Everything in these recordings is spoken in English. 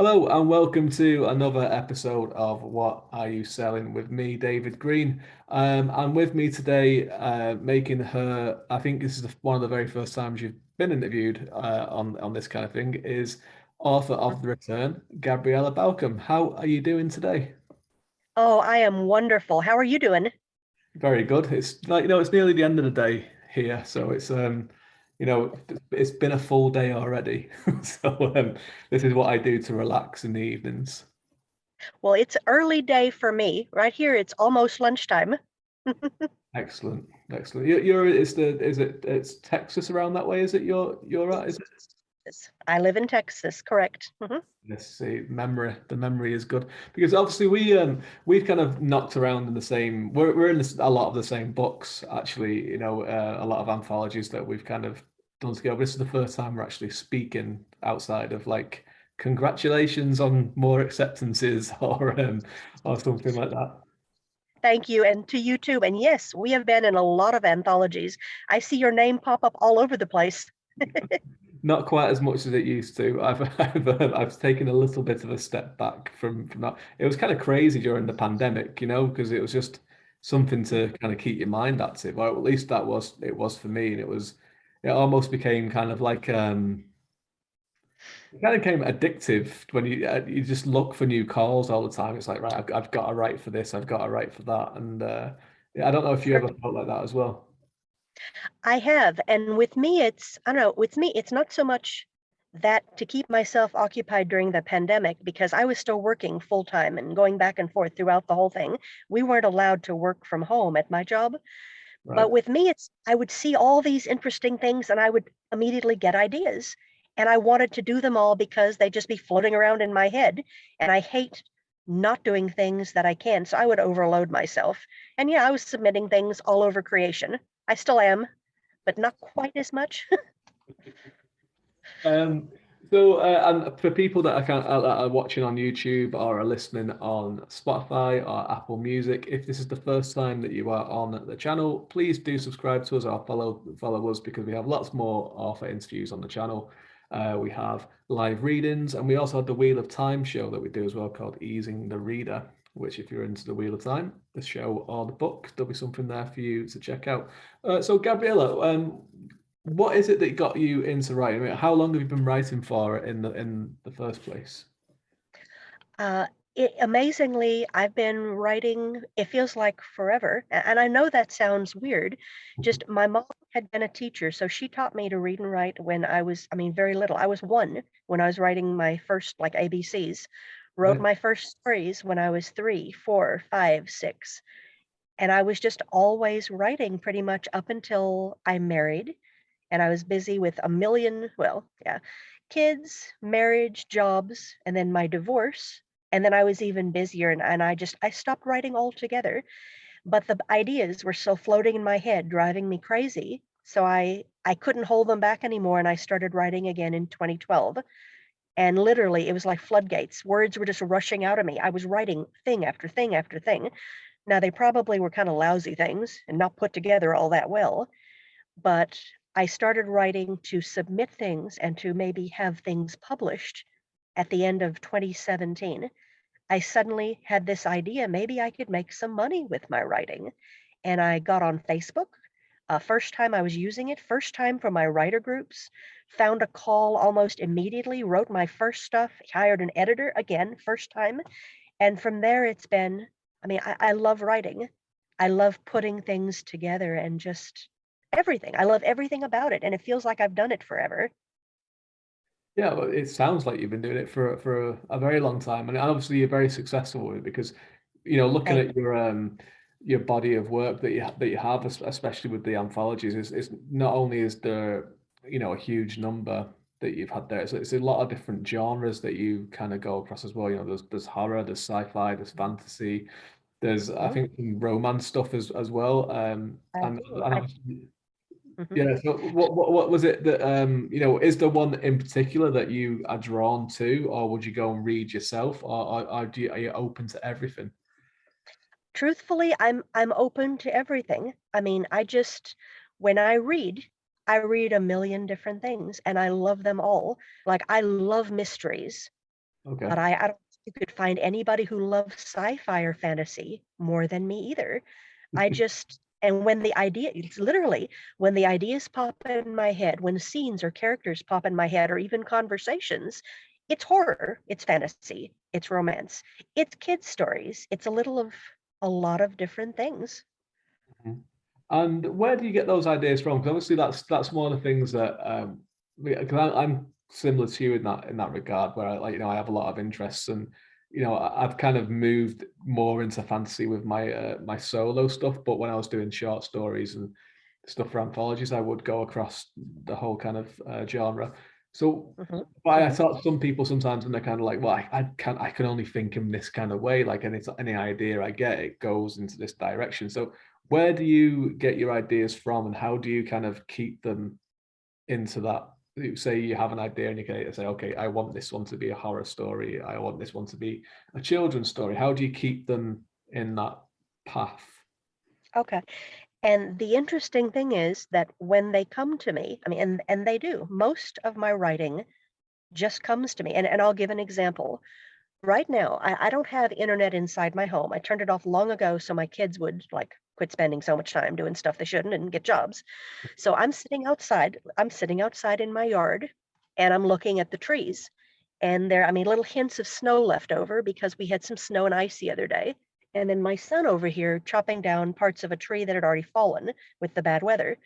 Hello and welcome to another episode of What Are You Selling with me, David Green. And with me today, making her, I think this is one of the very first times you've been interviewed on this kind of thing, is author of The Return, Gabriella Balcom. How are you doing today? Oh, I am wonderful. How are you doing? Very good. It's like, it's nearly the end of the day here, so it's been a full day already. So this is what I do to relax in the evenings. Well, it's early day for me. Right here, it's almost lunchtime. Excellent, excellent. It's Texas around that way, is it? You're right, is it? I live in Texas, correct? Yes, see, the memory is good because obviously we've kind of knocked around in the same. We're in a lot of the same books actually. A lot of anthologies that we've kind of done together. This is the first time we're actually speaking outside of like congratulations on more acceptances or something like that. Thank you, and to you too. And yes, we have been in a lot of anthologies. I see your name pop up all over the place. Not quite as much as it used to. I've taken a little bit of a step back from that. It was kind of crazy during the pandemic, because it was just something to kind of keep your mind active. Or at least it was for me, and it almost became kind of like it kind of became addictive when you just look for new calls all the time. It's like, right, I've got to write for this, I've got to write for that, and yeah, I don't know if you Sure. ever felt like that as well. I have, and with me, I don't know, with me, it's not so much that to keep myself occupied during the pandemic because I was still working full time and going back and forth throughout the whole thing. We weren't allowed to work from home at my job. Right. But with me, I would see all these interesting things and I would immediately get ideas. And I wanted to do them all because they'd just be floating around in my head. And I hate not doing things that I can. So I would overload myself. And yeah, I was submitting things all over creation. I still am, but not quite as much. Um, and for people that are watching on YouTube or are listening on Spotify or Apple Music, if this is the first time that you are on the channel, please do subscribe to us or follow us because we have lots more author interviews on the channel. We have live readings, and we also have the Wheel of Time show that we do as well called Easing the Reader. Which, if you're into the Wheel of Time, the show or the book, there'll be something there for you to check out. So, Gabriella, what is it that got you into writing? I mean, how long have you been writing for in the first place? Uh, Amazingly, I've been writing, it feels like forever. And I know that sounds weird. Just my mom had been a teacher, so she taught me to read and write when I was, I mean, very little. I was one when I was writing my first like ABCs, wrote Right. my first stories when I was 3, 4, 5, 6. And I was just always writing pretty much up until I married. And I was busy with a million, well, yeah, kids, marriage, jobs, and then my divorce. And then I was even busier and I stopped writing altogether. But the ideas were still floating in my head, driving me crazy. So I couldn't hold them back anymore. And I started writing again in 2012. And literally, it was like floodgates. Words were just rushing out of me. I was writing thing after thing after thing. Now, they probably were kind of lousy things and not put together all that well, but I started writing to submit things and to maybe have things published at the end of 2017. I suddenly had this idea maybe I could make some money with my writing. And I got on Facebook. First time I was using it, first time for my writer groups, found a call almost immediately, wrote my first stuff, hired an editor again, first time. And from there, it's been, I mean, I love writing. I love putting things together and just everything. I love everything about it. And it feels like I've done it forever. Yeah, well, it sounds like you've been doing it for a very long time, and obviously you're very successful with it because, looking I, at your body of work that you have, especially with the anthologies, is not only is there a huge number that you've had there, it's a lot of different genres that you kind of go across as well. There's horror, there's sci-fi, there's fantasy, there's I mhm, think some romance stuff as well. I And do. and I, obviously mhm. yeah. So what was it that is there one in particular that you are drawn to, or would you go and read yourself, or are you open to everything? Truthfully, I'm open to everything. I mean, when I read a million different things and I love them all. Like I love mysteries. Okay. But I don't think you could find anybody who loves sci-fi or fantasy more than me either. I just and when the idea it's literally when the ideas pop in my head, when scenes or characters pop in my head, or even conversations, it's horror, it's fantasy, it's romance, it's kids' stories, it's a little of a lot of different things. Mhm. And where do you get those ideas from? Because obviously that's one of the things that because I'm similar to you in that regard, where I like I have a lot of interests, and I've kind of moved more into fantasy with my my solo stuff. But when I was doing short stories and stuff for anthologies, I would go across the whole kind of genre. So, Mhm, but I mhm. thought some people sometimes, and they're kind of like, well, I can only think in this kind of way. Like any idea I get, it goes into this direction. So where do you get your ideas from, and how do you kind of keep them into that? Say you have an idea and you can say, okay, I want this one to be a horror story. I want this one to be a children's story. How do you keep them in that path? Okay. And the interesting thing is that when they come to me, I mean, and they do, most of my writing just comes to me. And I'll give an example. Right now, I don't have internet inside my home. I turned it off long ago so my kids would like quit spending so much time doing stuff they shouldn't and get jobs. So I'm sitting outside. I'm sitting outside in my yard and I'm looking at the trees. And there, I mean, little hints of snow left over because we had some snow and ice the other day. And then my son over here chopping down parts of a tree that had already fallen with the bad weather.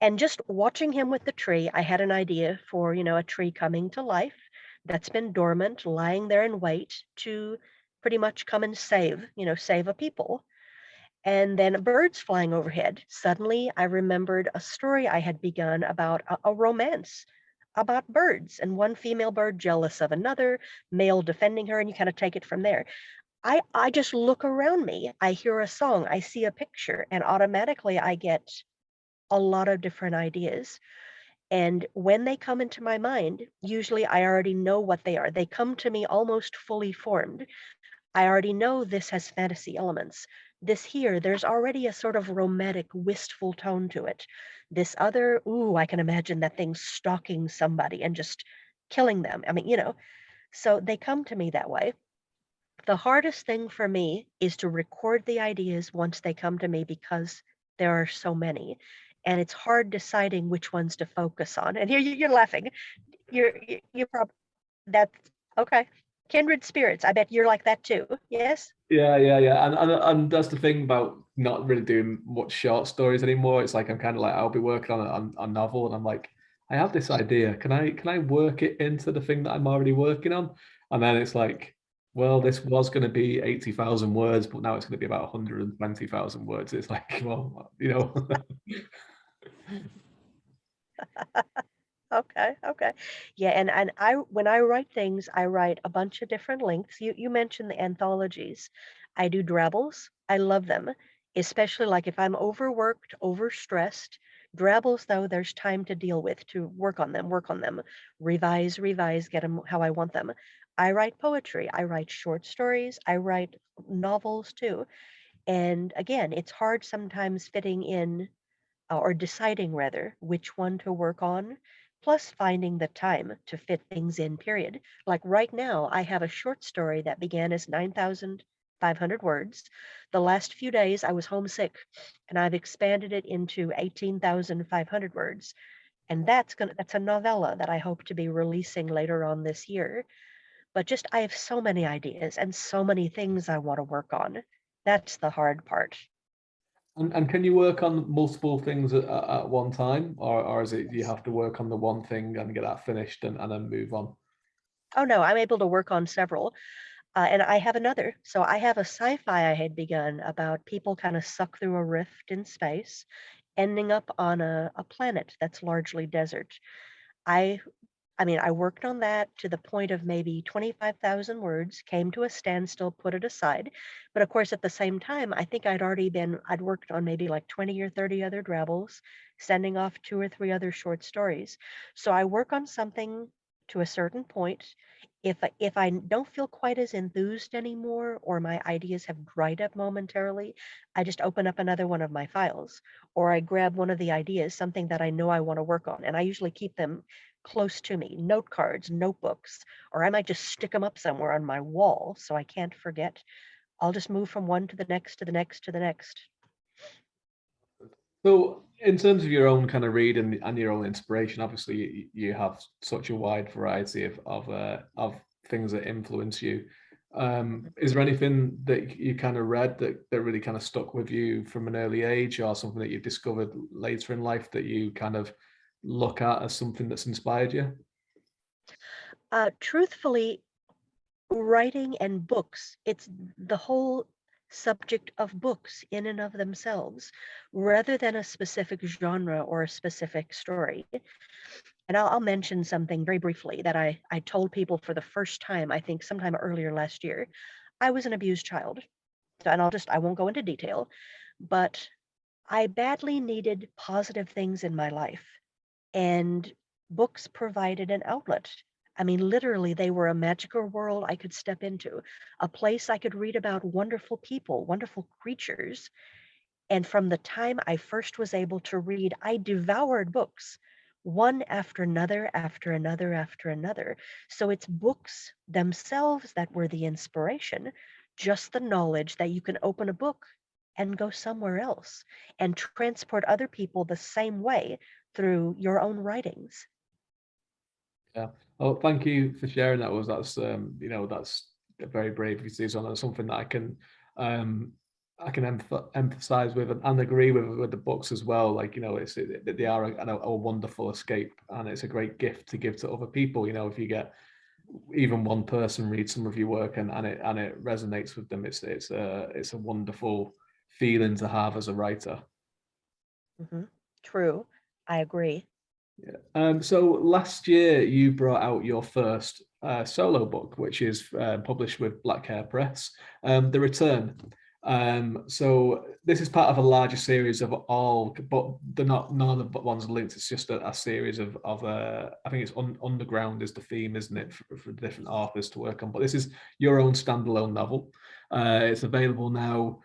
And just watching him with the tree, I had an idea for, a tree coming to life that's been dormant, lying there in wait to pretty much come and save a people. And then birds flying overhead. Suddenly, I remembered a story I had begun about a romance about birds and one female bird jealous of another, male defending her, and you kind of take it from there. I just look around me. I hear a song, I see a picture, and automatically I get a lot of different ideas. And when they come into my mind, usually I already know what they are. They come to me almost fully formed. I already know this has fantasy elements. This here, there's already a sort of romantic, wistful tone to it. This other, ooh, I can imagine that thing stalking somebody and just killing them. I mean, so they come to me that way. The hardest thing for me is to record the ideas once they come to me because there are so many. And it's hard deciding which ones to focus on. And here you're laughing. You're probably that's okay. Kindred spirits. I bet you're like that too. Yes? Yeah, and that's the thing about not really doing much short stories anymore. It's like I'm kind of like I'll be working on a novel, and I'm like, I have this idea. Can I work it into the thing that I'm already working on? And then it's like, well, this was going to be 80,000 words, but now it's going to be about 120,000 words. It's like, well, Okay, okay. Yeah, and I when I write things, I write a bunch of different lengths. You mentioned the anthologies. I do drabbles. I love them, especially like if I'm overworked, overstressed. Drabbles, though, there's time to deal with, to work on them, revise, get them how I want them. I write poetry. I write short stories. I write novels too. And again, it's hard sometimes fitting in or deciding rather which one to work on, plus finding the time to fit things in, period. Like right now, I have a short story that began as 9,500 words. The last few days, I was homesick and I've expanded it into 18,500 words. And that's a novella that I hope to be releasing later on this year. But just I have so many ideas and so many things I want to work on. That's the hard part. and can you work on multiple things at one time, or is it you Yes. have to work on the one thing and get that finished and then move on? Oh no, I'm able to work on several. And I have another. So I have a sci-fi I had begun about people kind of suck through a rift in space, ending up on a planet that's largely desert. I I mean, I worked on that to the point of maybe 25,000 words, came to a standstill, put it aside. But of course, at the same time, I think I'd worked on maybe like 20 or 30 other drabbles, sending off two or three other short stories. So I work on something to a certain point. If I don't feel quite as enthused anymore, or my ideas have dried up momentarily, I just open up another one of my files, or I grab one of the ideas, something that I know I want to work on, and I usually keep them close to me, note cards, notebooks, or I might just stick them up somewhere on my wall so I can't forget. I'll just move from one to the next to the next to the next. So, in terms of your own kind of read and your own inspiration, obviously you have such a wide variety of things that influence you. Is there anything that you kind of read that really kind of stuck with you from an early age, or something that you've discovered later in life that you kind of look at as something that's inspired you? Truthfully, writing and books, it's the whole subject of books in and of themselves, rather than a specific genre or a specific story. And I'll mention something very briefly that I told people for the first time, I think sometime earlier last year. I was an abused child. And I won't go into detail, but I badly needed positive things in my life. And books provided an outlet. I mean, literally, they were a magical world I could step into, a place I could read about wonderful people, wonderful creatures. And from the time I first was able to read, I devoured books, one after another, after another, after another. So it's books themselves that were the inspiration, just the knowledge that you can open a book and go somewhere else and transport other people the same way through your own writings. Yeah. Oh, thank you for sharing that. That's that's very brave of you to do so. And that's something that um I can emphasize with and agree with the books as well. Like, they are a wonderful escape, and it's a great gift to give to other people. If you get even one person read some of your work, and it resonates with them, it's a wonderful feeling to have as a writer. Hmm. True. I agree. Yeah. So last year you brought out your first solo book, which is published with Black Hair Press, The Return. So this is part of a larger series of all, but they're not none of the ones linked. It's just a series of I think it's underground is the theme, isn't it, for different authors to work on. But this is your own standalone novel. It's available now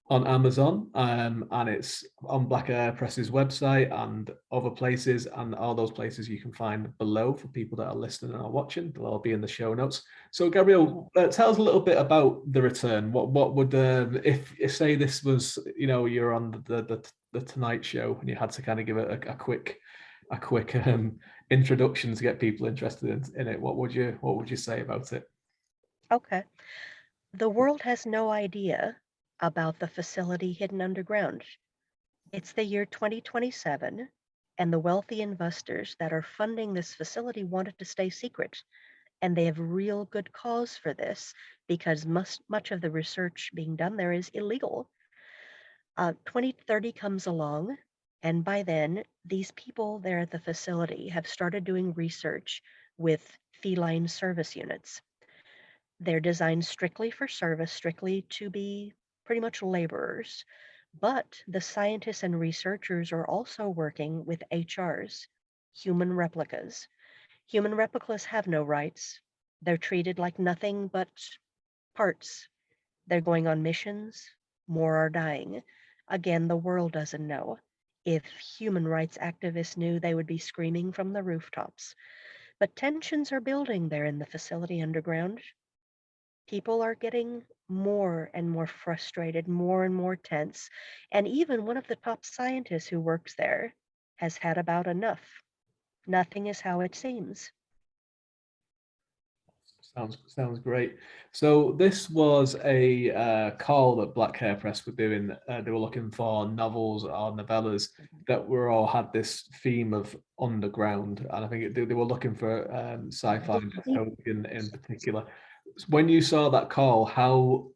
on Amazon, and it's on Black Air Press's website and other places, and all those places you can find below for people that are listening and are watching. They'll all be in the show notes. So, Gabrielle, tell us a little bit about The Return. What would if say this was you're on the Tonight Show and you had to kind of give it a quick introduction to get people interested in it? What would you say about it? Okay. The world has no idea about the facility hidden underground. It's the year 2027, and the wealthy investors that are funding this facility want it to stay secret. And they have real good cause for this because much of the research being done there is illegal. 2030 comes along, and by then, these people there at the facility have started doing research with feline service units. They're designed strictly for service, strictly to be pretty much laborers. But the scientists and researchers are also working with HRs, human replicas. Human replicas have no rights. They're treated like nothing but parts. They're going on missions. More are dying. Again, the world doesn't know. If human rights activists knew, they would be screaming from the rooftops. But tensions are building there in the facility underground. People are getting more and more frustrated, more and more tense. And even one of the top scientists who works there has had about enough. Nothing is how it seems. Sounds great. So this was a call that Black Hair Press were doing. They were looking for novels or novellas that were all had this theme of underground, and I think they were looking for sci-fi and Deep. dystopian in particular. When you saw that call, how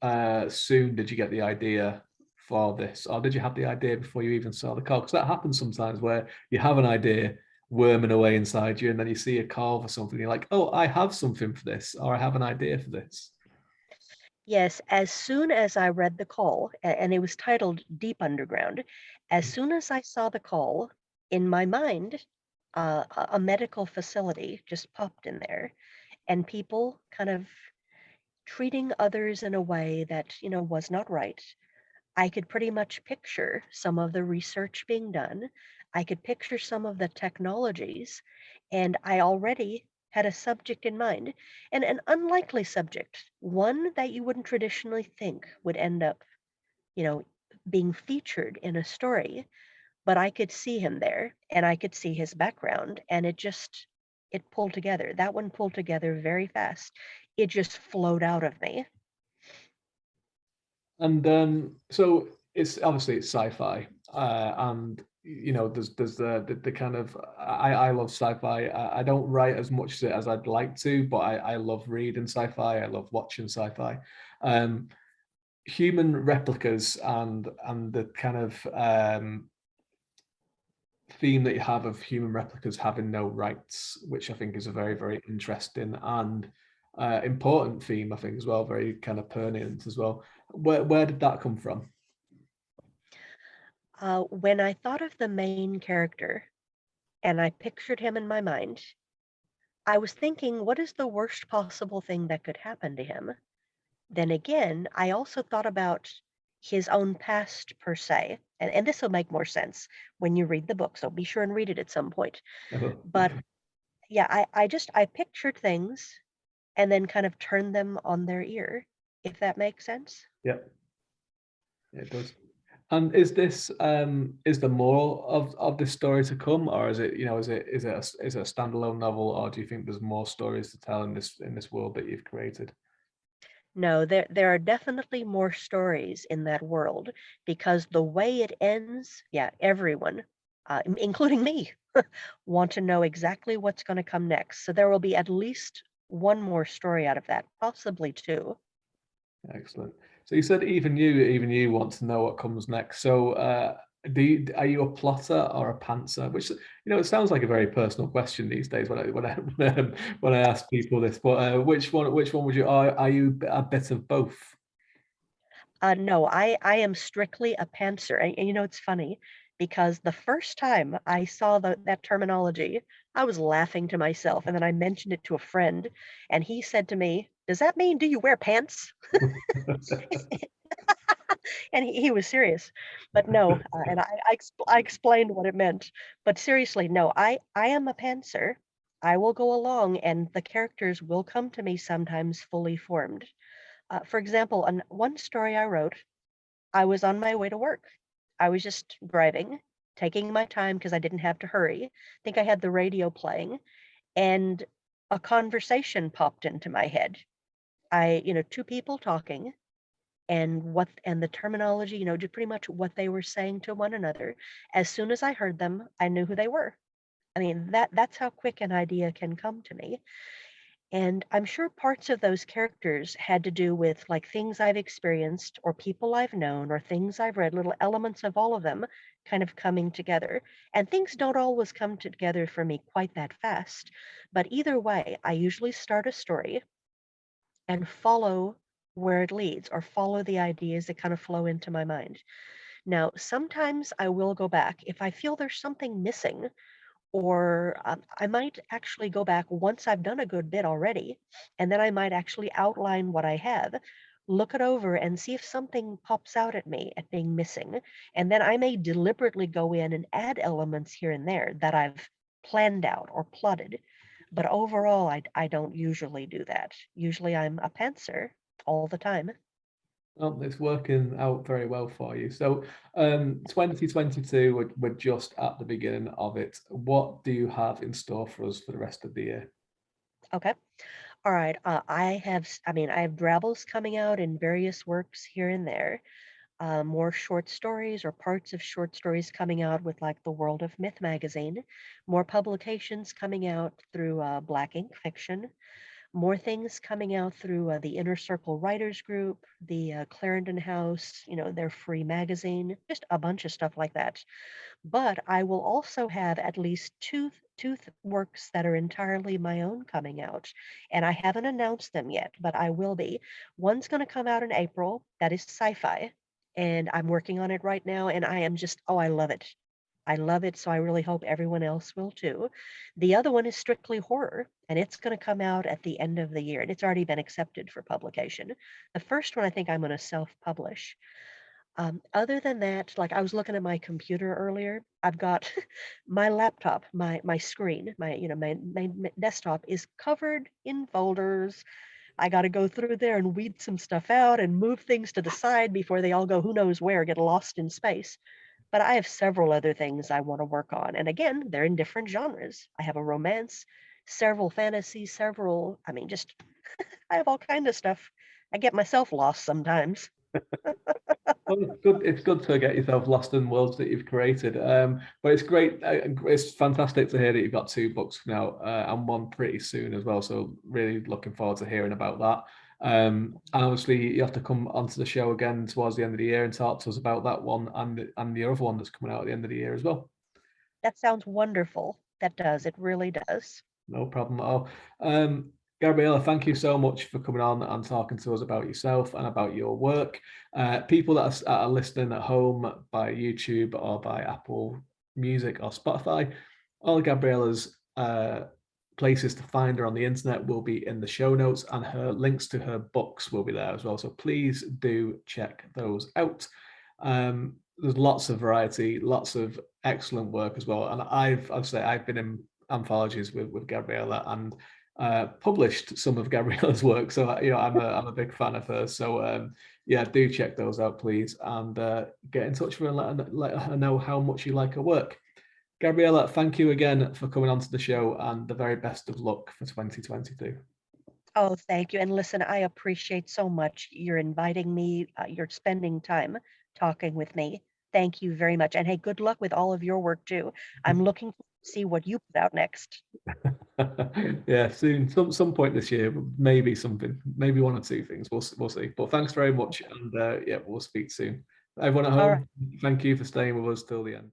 soon did you get the idea for this, or did you have the idea before you even saw the call? Because that happens sometimes where you have an idea worming away inside you, and then you see a call for something, you're like, oh, I have something for this, or I have an idea for this. Yes, as soon as I read the call, and it was titled Deep Underground, as soon as I saw the call, in my mind, a medical facility just popped in there. and people kind of treating others in a way that, was not right. I could pretty much picture some of the research being done. I could picture some of the technologies, and I already had a subject in mind, and an unlikely subject, one that you wouldn't traditionally think would end up, you know, being featured in a story, but I could see him there and I could see his background, and it pulled together. That one pulled together very fast. It just flowed out of me. And so it's obviously it's sci-fi, and there's the kind of I love sci-fi. I don't write as much as I'd like to, but I love reading sci-fi. I love watching sci-fi. Um, Human replicas and the kind of theme that you have of human replicas having no rights, which I think is a very, very interesting and important theme, I think, as well, very kind of pertinent as well. Where did that come from? When I thought of the main character and I pictured him in my mind, I was thinking, what is the worst possible thing that could happen to him? Then again, I also thought about his own past per se. And this will make more sense when you read the book, so be sure and read it at some point. But yeah, I pictured things and then kind of turned them on their ear, if that makes sense. Yeah, it does. And is there more of this story to come, or is it is it a standalone novel, or do you think there's more stories to tell in this world that you've created? No, there are definitely more stories in that world because the way it ends, yeah, everyone, including me, want to know exactly what's going to come next. So there will be at least one more story out of that, possibly two. Excellent. So you said even you want to know what comes next. So are you a plotter or a pantser? Which it sounds like a very personal question these days when I ask people this. But which one would you are you a bit of both? No, I am strictly a pantser. And it's funny because the first time I saw that terminology, I was laughing to myself. And then I mentioned it to a friend, and he said to me, "Does that mean do you wear pants?" And he was serious. But no, and I explained what it meant. But seriously, no, I am a pantser. I will go along, and the characters will come to me sometimes fully formed. For example, one story I wrote, I was on my way to work. I was just driving, taking my time because I didn't have to hurry. I think I had the radio playing, and a conversation popped into my head. Two people talking, and the terminology, just pretty much what they were saying to one another. As soon as I heard them, I knew who they were. I mean, that's how quick an idea can come to me. And I'm sure parts of those characters had to do with like things I've experienced or people I've known or things I've read, little elements of all of them kind of coming together. And things don't always come together for me quite that fast. But either way, I usually start a story and follow where it leads or follow the ideas that kind of flow into my mind. Now, sometimes I will go back if I feel there's something missing, or I might actually go back once I've done a good bit already, and then I might actually outline what I have, look it over, and see if something pops out at me at being missing. And then I may deliberately go in and add elements here and there that I've planned out or plotted. But overall, I don't usually do that. Usually I'm a pantser all the time. Well, it's working out very well for you. So, 2022, we're just at the beginning of it. What do you have in store for us for the rest of the year? Okay. All right. I have Drabbles coming out in various works here and there. More short stories or parts of short stories coming out with like the World of Myth magazine. More publications coming out through Black Ink Fiction. More things coming out through the Inner Circle Writers Group, the Clarendon House, their free magazine, just a bunch of stuff like that. But I will also have at least two works that are entirely my own coming out, and I haven't announced them yet, but I will be. One's going to come out in April. That is sci-fi, and I'm working on it right now, and I am just, oh, I love it. I love it, so I really hope everyone else will too. The other one is strictly horror, and it's going to come out at the end of the year, and it's already been accepted for publication. The first one I think I'm going to self-publish. Other than that, like I was looking at my computer earlier, I've got my laptop, my screen, my desktop is covered in folders. I got to go through there and weed some stuff out and move things to the side before they all go who knows where, get lost in space. But I have several other things I want to work on. And again, they're in different genres. I have a romance, several fantasy, several, I mean, just I have all kind of stuff. I get myself lost sometimes. Well, it's good to get yourself lost in worlds that you've created. But it's great. It's fantastic to hear that you've got two books now and one pretty soon as well. So really looking forward to hearing about that. And obviously you have to come onto the show again towards the end of the year and talk to us about that one and the other one that's coming out at the end of the year as well. That sounds wonderful. That does. It really does. No problem at all. Gabriella, thank you so much for coming on and talking to us about yourself and about your work. People that are listening at home by YouTube or by Apple Music or Spotify, all Gabriella's places to find her on the internet will be in the show notes, and her links to her books will be there as well. So please do check those out. There's lots of variety, lots of excellent work as well. And I've been in anthologies with Gabriella and published some of Gabriella's work. So I'm a big fan of hers. So yeah, do check those out, please, and get in touch with her and let her know how much you like her work. Gabriella, thank you again for coming onto the show, and the very best of luck for 2022. Oh, thank you. And listen, I appreciate so much you're inviting me, you're spending time talking with me. Thank you very much. And hey, good luck with all of your work too. I'm looking forward to see what you put out next. Yeah, soon, some point this year, maybe something, maybe one or two things. We'll see. But thanks very much, and yeah, we'll speak soon. Everyone at All right. home, thank you for staying with us till the end.